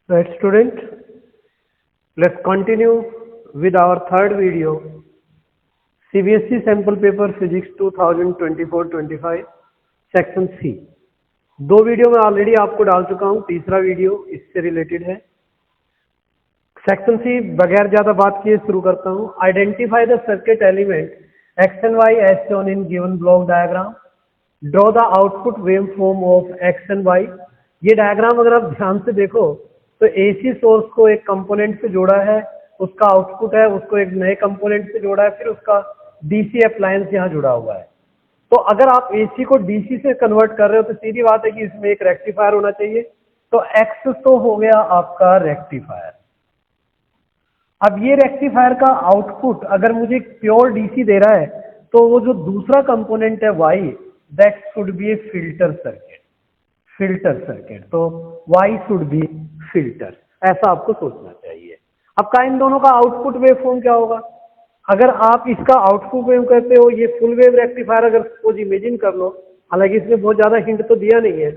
Right, student, let's continue with our third video, CBSE sample paper physics 2024-25 section C. दो video में already आपको डाल चुका हूं, तीसरा वीडियो इससे रिलेटेड है। सेक्शन सी बगैर ज्यादा बात किए शुरू करता हूं। Identify the circuit element X and Y as shown in given block diagram. Draw the output wave form of X and Y. ये डायग्राम अगर आप ध्यान से देखो तो एसी सोर्स को एक कंपोनेंट से जोड़ा है, उसका आउटपुट है, उसको एक नए कंपोनेंट से जोड़ा है, फिर उसका डीसी अप्लायंस यहाँ जुड़ा हुआ है। तो अगर आप एसी को डीसी से कन्वर्ट कर रहे हो तो सीधी बात है कि इसमें एक रेक्टिफायर होना चाहिए। तो एक्स तो हो गया आपका रेक्टिफायर। अब ये रेक्टिफायर का आउटपुट अगर मुझे प्योर डीसी दे रहा है तो वो जो दूसरा कंपोनेंट है Y, that should be a filter circuit. Filter circuit, तो वाई शुड बी फिल्टर, ऐसा आपको सोचना चाहिए। अब का इन दोनों का आउटपुट वेव फॉर्म क्या होगा? अगर आप इसका आउटपुट वेव कहते हो, ये फुल वेव रेक्टिफायर अगर सपोज इमेजिन कर लो, हालांकि इसमें बहुत ज्यादा हिंट तो दिया नहीं है,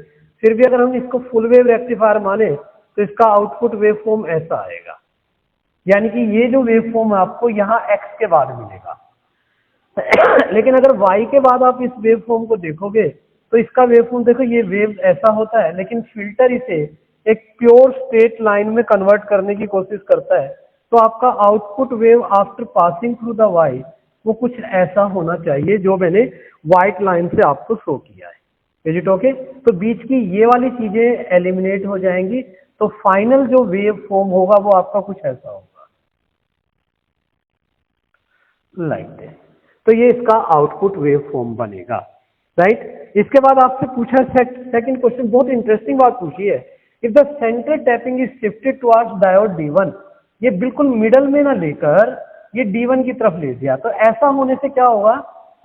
फिर भी अगर हम इसको फुल वेव रेक्टिफायर माने तो इसका आउटपुट वेव फॉर्म ऐसा आएगा। यानी कि ये जो वेव फॉर्म आपको यहाँ एक्स के बाद मिलेगा। लेकिन अगर वाई के बाद आप इस वेव फॉर्म को देखोगे तो इसका वेव फॉर्म देखो, ये वेव ऐसा होता है, लेकिन फिल्टर इसे एक प्योर स्ट्रेट लाइन में कन्वर्ट करने की कोशिश करता है। तो आपका output wave after passing through the Y वो कुछ ऐसा होना चाहिए जो मैंने व्हाइट लाइन से आपको शो किया है। Is it okay? तो बीच की ये वाली चीजें एलिमिनेट हो जाएंगी, तो फाइनल जो वेव फॉर्म होगा वो आपका कुछ ऐसा होगा, लाइक दिस। तो ये इसका आउटपुट वेव फॉर्म बनेगा, राइट। इसके बाद आपसे पूछा सेकंड क्वेश्चन, बहुत इंटरेस्टिंग बात पूछी है। If the centre tapping is shifted towards diode D1, ये बिल्कुल मिडल में ना लेकर ये D1 की तरफ ले दिया, तो ऐसा होने से क्या होगा?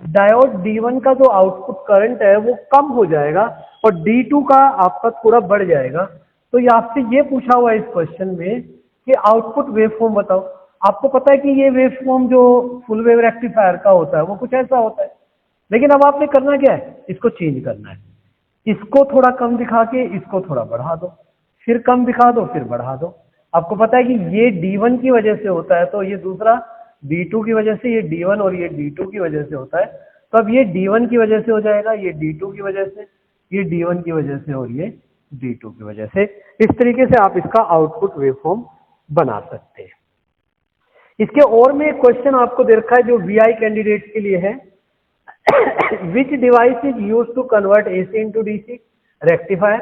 डायोड D1 का जो आउटपुट करंट है वो कम हो जाएगा और D2 का आपका थोड़ा बढ़ जाएगा। तो ये आपसे ये पूछा हुआ है इस क्वेश्चन में कि आउटपुट वेव फॉर्म बताओ। आपको पता है कि ये वेव फॉर्म जो फुल वेव रेक्टिफायर का होता है वो कुछ ऐसा होता है, लेकिन अब आपने करना क्या है? इसको चेंज करना है। इसको थोड़ा कम दिखा के इसको थोड़ा बढ़ा दो, फिर कम दिखा दो, फिर बढ़ा दो। आपको पता है कि ये D1 की वजह से होता है, तो ये दूसरा D2 की वजह से, ये D1 और ये D2 की वजह से होता है। तो अब ये D1 की वजह से हो जाएगा, ये D2 की वजह से, ये D1 की वजह से और ये D2 की वजह से। इस तरीके से आप इसका आउटपुट वेवफॉर्म बना सकते हैं। इसके और में एक क्वेश्चन आपको दे रखा है जो VI कैंडिडेट के लिए है। Which device is used to convert AC into DC? Rectifier.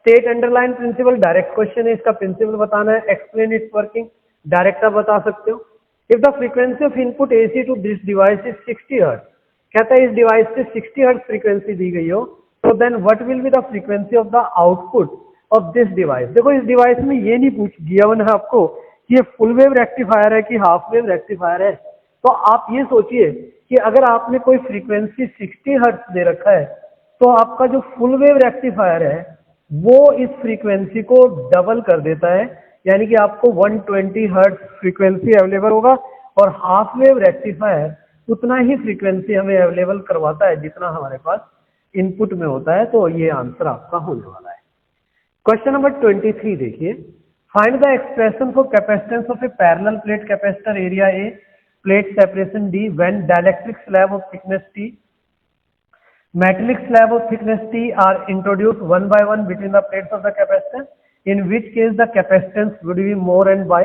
State underline principle, direct question है, इसका प्रिंसिपल बताना है। एक्सप्लेन इट्स वर्किंग, डायरेक्ट आप बता सकते हो। If the frequency of input AC to this device is 60 hertz, कहता है इस डिवाइस से 60 हर्ट्ज फ्रीक्वेंसी दी गई हो, तो then what will be the frequency of the output of this device. देखो इस डिवाइस में ये नहीं पूछ दिया है आपको कि ये फुल वेव रेक्टिफायर है कि हाफ वेव रेक्टिफायर है। तो आप ये सोचिए कि अगर आपने कोई फ्रीक्वेंसी 60 हर्ट्ज दे रखा है तो आपका जो फुल वेव रेक्टिफायर है वो इस फ्रीक्वेंसी को डबल कर देता है, यानी कि आपको 120 हर्ट्ज फ्रीक्वेंसी अवेलेबल होगा, और हाफ वेव रेक्टिफायर उतना ही फ्रीक्वेंसी हमें अवेलेबल करवाता है जितना हमारे पास इनपुट में होता है। तो ये आंसर आपका होने वाला है। क्वेश्चन नंबर 23 देखिए। Find the expression for capacitance of A parallel plate capacitor area A, plate separation D, when dielectric slab of thickness T, metallic slab of thickness T are introduced one by one between the plates of the capacitor, in which case the capacitance would be more and by।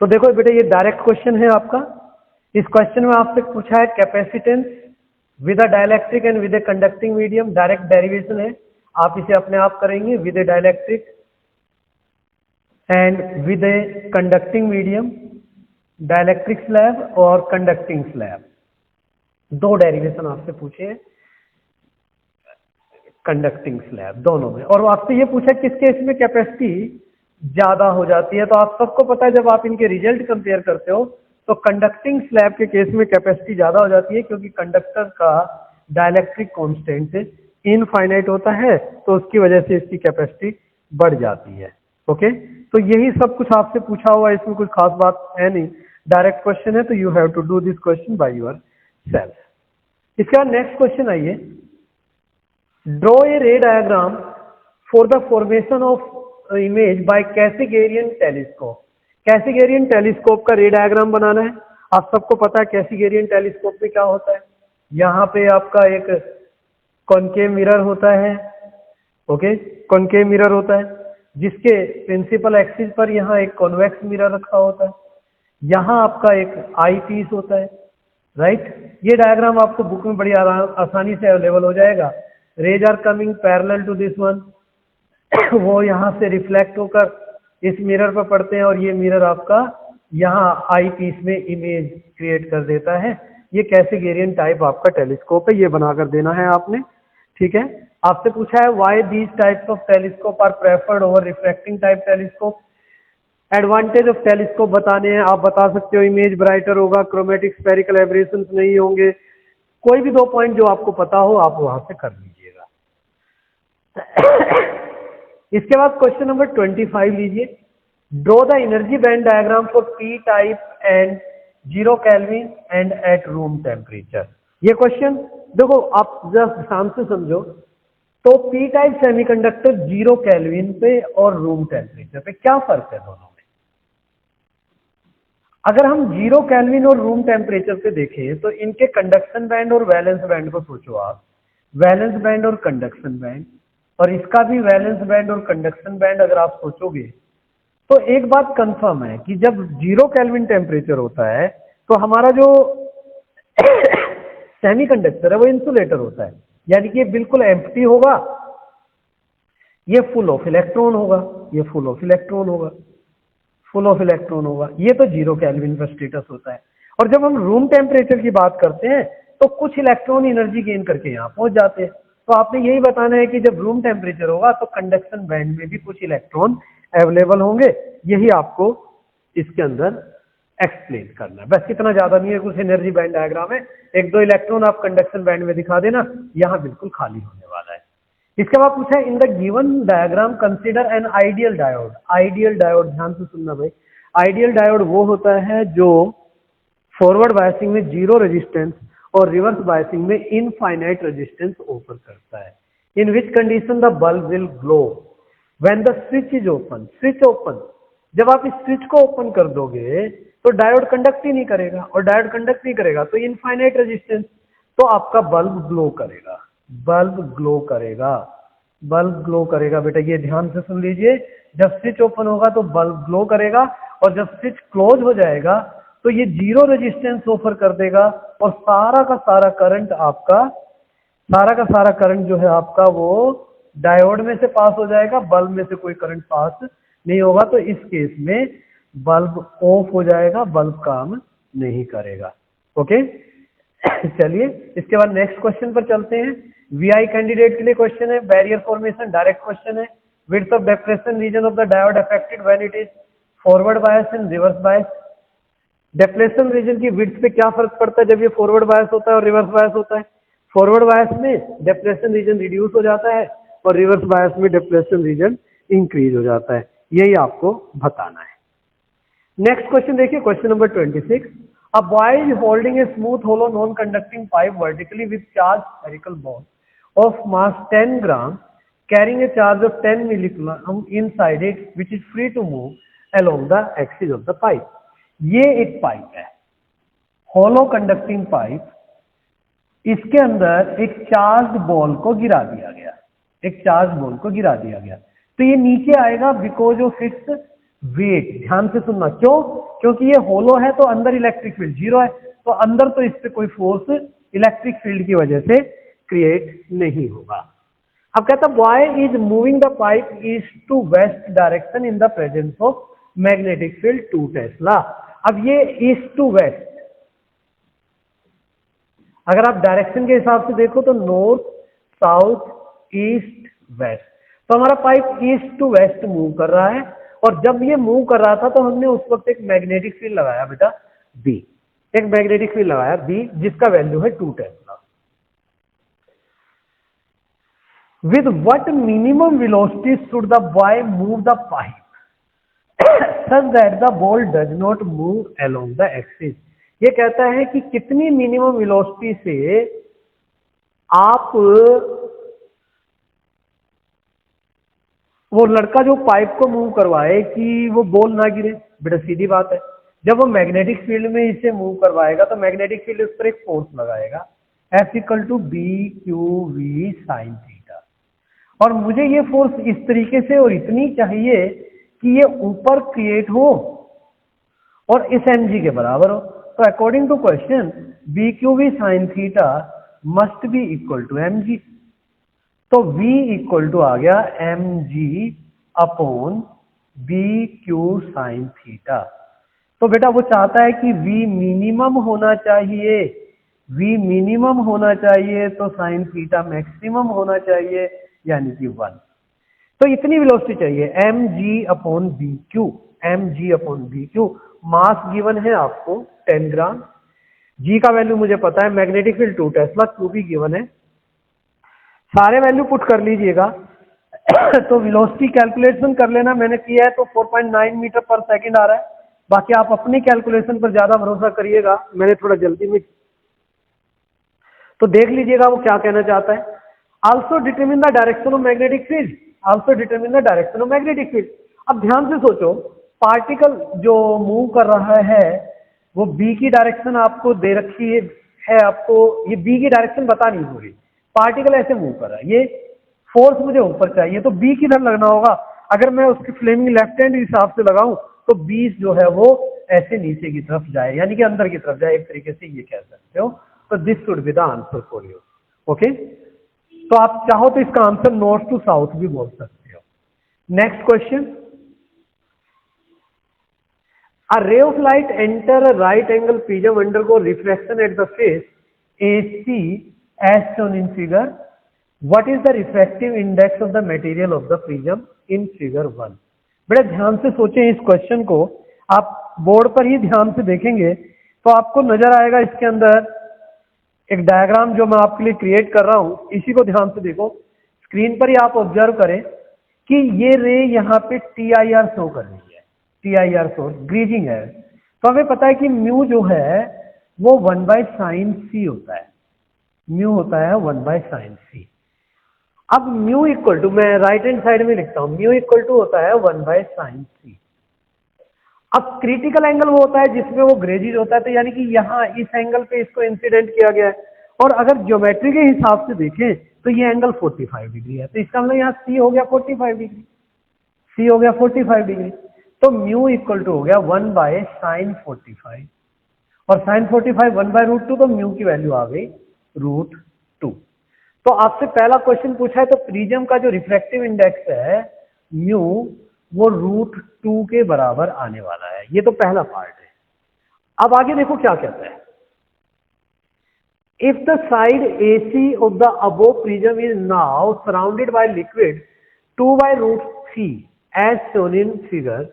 तो देखो बेटा ये direct question है आपका। इस question में आपसे पूछा है capacitance with a dielectric and with a conducting medium. Direct derivation है, आप इसे अपने आप करेंगे। With A dielectric and with a conducting medium, dielectric slab और कंडक्टिंग स्लैब, दो डेरिवेशन आपसे पूछे हैं कंडक्टिंग स्लैब दोनों में। और आपसे ये पूछा किस केस में कैपेसिटी ज्यादा हो जाती है। तो आप सबको पता है जब आप इनके रिजल्ट कंपेयर करते हो तो कंडक्टिंग स्लैब के केस में कैपेसिटी ज्यादा हो जाती है, क्योंकि कंडक्टर का डाइलेक्ट्रिक कांस्टेंट इनफाइनाइट होता है, तो उसकी वजह से इसकी कैपेसिटी बढ़ जाती है। ओके, तो यही सब कुछ आपसे पूछा हुआ है, इसमें कुछ खास बात है नहीं, डायरेक्ट क्वेश्चन है, तो you have to do this question by yourself. इसके बाद नेक्स्ट क्वेश्चन आइए। Draw a ray diagram for the formation of image by Cassegrain telescope. Cassegrain telescope का रे डायग्राम बनाना है। आप सबको पता है Cassegrain telescope में क्या होता है। यहाँ पे आपका एक कॉनकेव मिरर होता है, ओके, कॉनकेव मिरर होता है जिसके प्रिंसिपल एक्सिस पर यहाँ एक कॉन्वेक्स मिरर रखा होता है, यहाँ आपका एक आई पीस होता है, राइट। ये डायग्राम आपको बुक में बड़ी आसानी से अवेलेबल हो जाएगा। Rays are coming parallel to this one, वो यहाँ से रिफ्लेक्ट होकर इस मिरर पर पड़ते हैं और ये मिरर आपका यहाँ आई पीस में इमेज क्रिएट कर देता है। ये कैसेग्रेन टाइप आपका टेलीस्कोप है, ये बनाकर देना है आपने, ठीक है। आपसे पूछा है why these types of telescope are preferred over refracting type telescope. Advantage of telescope बताने हैं, आप बता सकते हो इमेज ब्राइटर होगा, क्रोमेटिक स्फेरिकल एब्रेशंस नहीं होंगे, कोई भी 2 पॉइंट जो आपको पता हो आप वहां से कर लीजिएगा। इसके बाद क्वेश्चन नंबर 25 लीजिए। Draw the energy band diagram for P type and 0 kelvin and at room temperature. ये क्वेश्चन देखो आप जस्ट ध्यान से समझो। तो पी टाइप सेमीकंडक्टर 0 केल्विन पे और रूम टेम्परेचर पे क्या फर्क है दोनों में? अगर हम 0 केल्विन और रूम टेम्परेचर पे देखें तो इनके कंडक्शन बैंड और वैलेंस बैंड को सोचो आप, वैलेंस बैंड और कंडक्शन बैंड, और इसका भी वैलेंस बैंड और कंडक्शन बैंड अगर आप सोचोगे तो एक बात कंफर्म है कि जब 0 केल्विन टेम्परेचर होता है तो हमारा जो सेमीकंडक्टर है वो इंसुलेटर होता है, यानी कि ये बिल्कुल एम्प्टी होगा, ये फुल ऑफ इलेक्ट्रॉन होगा, ये फुल ऑफ इलेक्ट्रॉन होगा, फुल ऑफ इलेक्ट्रॉन होगा। ये तो 0 केल्विन का स्टेटस होता है। और जब हम रूम टेम्परेचर की बात करते हैं तो कुछ इलेक्ट्रॉन एनर्जी गेन करके यहाँ पहुंच जाते हैं। तो आपने यही बताना है कि जब रूम टेम्परेचर होगा तो कंडक्शन बैंड में भी कुछ इलेक्ट्रॉन अवेलेबल होंगे, यही आपको इसके अंदर एक्सप्लेन करना है। बस इतना ज्यादा नहीं है, कुछ एनर्जी बैंड डायग्राम है, 1-2 इलेक्ट्रॉन आप कंडक्शन बैंड में दिखा देना, यहाँ बिल्कुल खाली होने वाला है। इसके बाद पूछा है in the given diagram consider an ideal diode. Ideal diode ध्यान से सुनना भाई, आइडियल डायोड वो होता है जो फॉरवर्ड बायसिंग में 0 रेजिस्टेंस और रिवर्स बायसिंग में इनफाइनाइट रेजिस्टेंस ऑफर करता है। In which condition the bulb will glow when the switch is open. Switch open, जब आप इस स्विच को ओपन कर दोगे तो डायोड कंडक्ट ही नहीं करेगा, और डायोड कंडक्ट नहीं करेगा तो इनफाइनाइट रेजिस्टेंस, तो आपका बल्ब ग्लो करेगा, बल्ब ग्लो करेगा, बल्ब ग्लो करेगा। बेटा ये ध्यान से सुन लीजिए, जब स्विच ओपन होगा तो बल्ब ग्लो करेगा, और जब स्विच क्लोज हो जाएगा तो ये 0 रेजिस्टेंस ऑफर कर देगा, और सारा का सारा करंट आपका, सारा का सारा करंट जो है आपका वो डायोड में से पास हो जाएगा, बल्ब में से कोई करंट पास नहीं होगा। तो इस केस में बल्ब ऑफ हो जाएगा, बल्ब काम नहीं करेगा। ओके चलिए इसके बाद नेक्स्ट क्वेश्चन पर चलते हैं। वीआई कैंडिडेट के लिए क्वेश्चन है, बैरियर फॉर्मेशन डायरेक्ट क्वेश्चन है। Width of depression region of the diode affected when it is forward bias and reverse bias. Depression region की विड्थ पे क्या फर्क पड़ता है जब ये फॉरवर्ड बायस होता है और रिवर्स बायस होता है? फॉरवर्ड बायस में डेप्रेशन रीजन रिड्यूस हो जाता है और रिवर्स बायस में डेप्रेशन रीजन इंक्रीज हो जाता है, यही आपको बताना है। नेक्स्ट क्वेश्चन देखिए, question number 26। A boy is holding a smooth hollow non conducting pipe vertically with charge spherical ball of mass 10 gram carrying a charge of 10 millicoulomb inside it which is free to move along the axis of the pipe। ये एक pipe है, होलो conducting pipe, इसके अंदर एक charge ball को गिरा दिया गया, एक चार्ज बॉल को गिरा दिया गया, तो ये नीचे आएगा बिकॉज ऑफ इट्स वेट। ध्यान से सुनना, क्यों? क्योंकि ये होलो है तो अंदर इलेक्ट्रिक फील्ड 0 है, तो अंदर तो इस पे कोई फोर्स इलेक्ट्रिक फील्ड की वजह से क्रिएट नहीं होगा। अब कहता boy is moving the pipe east to west direction in the presence of magnetic field 2 tesla. अब ये ईस्ट टू वेस्ट, अगर आप डायरेक्शन के हिसाब से देखो तो नॉर्थ साउथ ईस्ट वेस्ट, तो हमारा pipe east to west move कर रहा है, और जब ये मूव कर रहा था तो हमने उस वक्त एक मैग्नेटिक फील्ड लगाया बेटा बी, एक मैग्नेटिक फील्ड लगाया बी जिसका वैल्यू है 2 Tesla. With what minimum velocity should the boy move the pipe such that the ball does not move along the axis। ये कहता है कि कितनी मिनिमम वेलोसिटी से आप वो लड़का जो पाइप को मूव करवाए कि वो बॉल ना गिरे, बेटा सीधी बात है। जब वो मैग्नेटिक फील्ड में इसे मूव करवाएगा तो मैग्नेटिक फील्ड उस पर एक फोर्स लगाएगा, F equal to B Q V sine theta. और मुझे ये फोर्स इस तरीके से और इतनी चाहिए कि ये ऊपर क्रिएट हो और इस mg के बराबर हो। तो according to question B Q V sine theta must be equal to mg। तो v इक्वल टू आ गया mg upon B Q sine theta. तो बेटा वो चाहता है कि v मिनिमम होना चाहिए, v मिनिमम होना चाहिए तो साइन थीटा मैक्सिमम होना चाहिए, यानी कि 1। तो इतनी वेलोसिटी चाहिए mg upon B Q, mg upon B Q. Mass given है आपको 10 ग्राम, g का वैल्यू मुझे पता है, मैग्नेटिक फील्ड 2 टेस्ला, q भी गिवन है, सारे वैल्यू पुट कर लीजिएगा। तो वेलोसिटी कैलकुलेशन कर लेना, मैंने किया है तो 4.9 मीटर पर सेकंड आ रहा है। बाकी आप अपनी कैलकुलेशन पर ज्यादा भरोसा करिएगा, मैंने थोड़ा जल्दी में। तो देख लीजिएगा वो क्या कहना चाहता है। Also determine the direction of magnetic field, also determine the direction of magnetic field. अब ध्यान से सोचो, पार्टिकल जो मूव कर रहा है वो बी की डायरेक्शन आपको दे रखी है, आपको ये बी की डायरेक्शन बता नहीं हो रही, पार्टिकल ऐसे मूव कर रहा है, ये फोर्स मुझे ऊपर चाहिए तो बी किधर लगना होगा। अगर मैं उसकी फ्लेमिंग लेफ्ट हैंड हिसाब से लगाऊं तो बी जो है वो ऐसे नीचे की तरफ जाए, यानी कि अंदर की तरफ जाए, एक तरीके से ये कह सकते हो। तो this should be the answer for you. Okay, तो आप चाहो तो इसका आंसर नॉर्थ टू साउथ भी बोल सकते हो। Next question, a ray of light enter a right angle prism undergo refraction at the face AC as shown in figure. What is the refractive index of the material of the prism in figure 1? बड़े ध्यान से सोचें इस question को, आप board पर ही ध्यान से देखेंगे तो आपको नजर आएगा इसके अंदर एक डायग्राम जो मैं आपके लिए क्रिएट कर रहा हूं, इसी को ध्यान से देखो। स्क्रीन पर ही आप ऑब्जर्व करें कि ये रे यहाँ पे TIR शो कर रही है, TIR शो ग्रीजिंग है। तो हमें पता है कि म्यू जो है वो 1/sin c होता है, म्यू होता है 1/sin c। अब म्यू इक्वल टू, मैं राइट हैंड साइड में लिखता हूं, म्यू इक्वल टू होता है 1/sin c। अब क्रिटिकल एंगल वो होता है जिसमें वो ग्रेजिज होता है, तो यानी कि यहाँ इस एंगल पे इसको इंसिडेंट किया गया है। और अगर ज्योमेट्री के हिसाब से देखें तो ये एंगल 45 डिग्री है, तो इसका मतलब यहाँ C हो गया 45 डिग्री, C हो गया 45 डिग्री। तो म्यू इक्वल टू हो गया 1/sin 45, और sin 45 1/√2, तो म्यू की वैल्यू आ गई √2। तो आपसे पहला क्वेश्चन पूछा है तो प्रिज्म का जो रिफ्रैक्टिव इंडेक्स है म्यू वो √2 के बराबर आने वाला है। ये तो पहला पार्ट है। अब आगे देखो क्या कहता है, if the side AC of the above prism is now surrounded by liquid 2/√3 as shown in figure,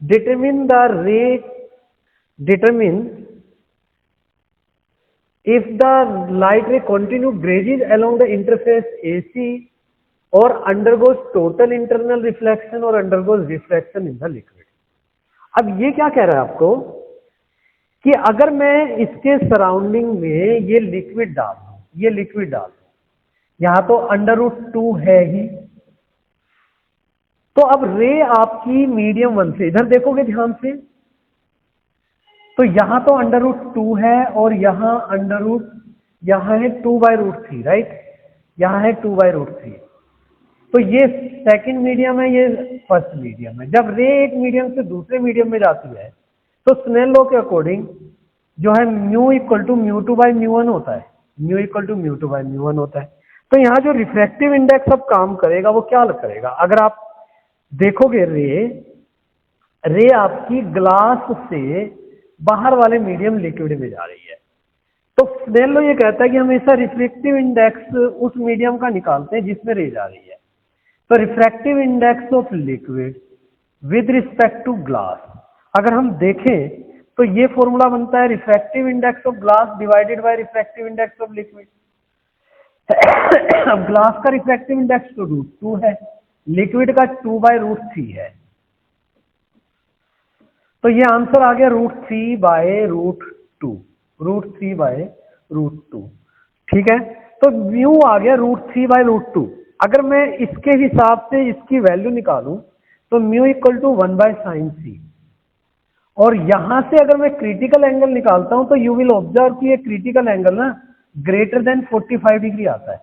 determine the ray, determine if the light ray continue grazes along the interface AC or undergoes total internal reflection or undergoes refraction in the liquid। अब ये क्या कह रहा है आपको कि अगर मैं इसके सराउंडिंग में ये लिक्विड डाल दूं, ये लिक्विड डाल दूं, यहां तो √2 है ही, तो अब रे आपकी मीडियम 1 से, इधर देखोगे ध्यान से, तो यहां तो √2 है और यहां है 2/√3, राइट, यहां है 2/√3। तो ये सेकंड मीडियम है, ये फर्स्ट मीडियम है। जब रे एक मीडियम से दूसरे मीडियम में जाती है तो स्नेल लॉ के अकॉर्डिंग जो है म्यू इक्वल टू μ2/μ1 होता है, म्यू इक्वल टू μ2/μ1 होता है। तो यहाँ जो रिफ्रैक्टिव इंडेक्स अब काम करेगा वो क्या करेगा, अगर आप देखोगे रे आपकी ग्लास से बाहर वाले मीडियम लिक्विड में जा रही है, तो स्नेल लॉ ये कहता है कि हमेशा रिफ्रैक्टिव इंडेक्स उस मीडियम का निकालते हैं जिसमें रे जा रही है। तो refractive index of liquid with respect to glass, अगर हम देखें तो ये फॉर्मूला बनता है refractive index of glass divided by refractive index of liquid. अब ग्लास का रिफ्रैक्टिव इंडेक्स तो √2 है, लिक्विड का 2/√3 है, तो ये आंसर आ गया √3/√2, √3/√2। ठीक है, तो म्यू आ गया √3/√2। अगर मैं इसके हिसाब से इसकी वैल्यू निकालूं तो mu equal to 1/sin c, और यहां से अगर मैं क्रिटिकल एंगल निकालता हूं तो यू विल ऑब्जर्व कि ये क्रिटिकल एंगल ना ग्रेटर देन 45 डिग्री आता है,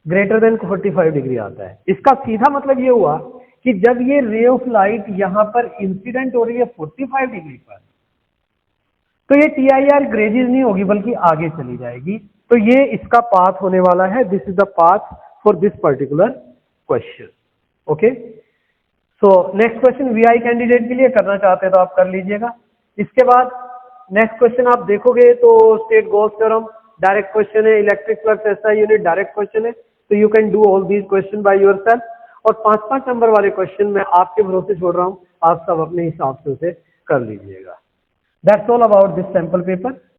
ग्रेटर देन 45 डिग्री आता है। इसका सीधा मतलब ये हुआ कि जब ये रे ऑफ लाइट यहां पर इंसिडेंट हो रही है 45 डिग्री पर, तो ये TIR ग्रेजेस नहीं होगी बल्कि आगे चली जाएगी। तो ये इसका पाथ होने वाला है। This is the path for this particular question. Okay, so next question VI candidate के लिए करना चाहते हैं तो आप कर लीजिएगा। इसके बाद नेक्स्ट क्वेश्चन आप देखोगे तो state Gauss theorem direct question है, electric flux SI unit direct question है, तो you can do all these question by yourself. और 5-5 नंबर वाले क्वेश्चन मैं आपके भरोसे छोड़ रहा हूं, आप सब अपने हिसाब से उसे कर लीजिएगा। That's all about this sample paper.